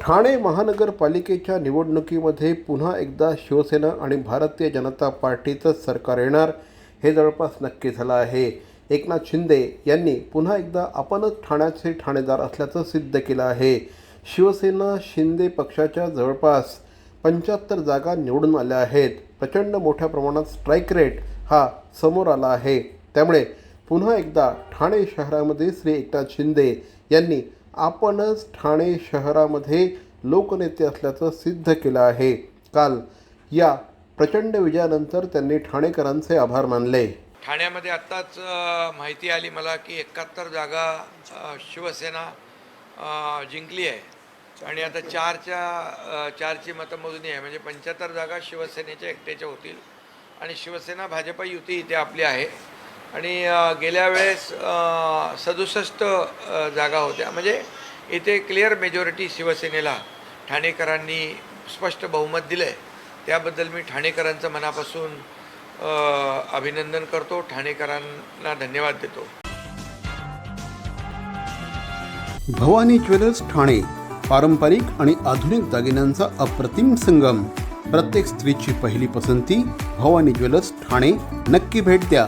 ठाणे महानगरपालिकेच्या निवडणुकीमध्ये पुन्हा एकदा शिवसेना आणि भारतीय जनता पार्टीचंच सरकार येणार हे जवळपास नक्की झालं आहे. एकनाथ शिंदे यांनी पुन्हा एकदा आपणच ठाण्याचे ठाणेदार असल्याचं सिद्ध केलं आहे. शिवसेना शिंदे पक्षाच्या जवळपास 75 जागा निवडून आल्या आहेत. प्रचंड मोठ्या प्रमाणात स्ट्राईक रेट हा समोर आला आहे. त्यामुळे पुन्हा एकदा ठाणे शहरामध्ये श्री एकनाथ शिंदे यांनी आपणच ठाणे शहरामध्ये लोकनेते असल्याचं सिद्ध केलं आहे. काल या प्रचंड विजयानंतर त्यांनी ठाणेकरांचे आभार मानले. ठाण्यामध्ये आत्ताच माहिती आली मला की 71 जागा शिवसेना जिंकली आहे आणि आता चारची मतमोजणी आहे. म्हणजे 75 जागा शिवसेनेच्या एकट्याच्या होतील आणि शिवसेना भाजप युती इथे आपली आहे. आणि गेल्या वेळेस 67 जागा होत्या. म्हणजे इथे क्लिअर मेजॉरिटी शिवसेनेला ठाणेकरांनी स्पष्ट बहुमत दिलं आहे. त्याबद्दल मी ठाणेकरांचं मनापासून अभिनंदन करतो. ठाणेकरांना धन्यवाद देतो. भवानी ज्वेलर्स ठाणे, पारंपरिक आणि आधुनिक दागिन्यांचा अप्रतिम संगम. प्रत्येक स्त्रीची पहिली पसंती भवानी ज्वेलर्स ठाणे. नक्की भेट द्या.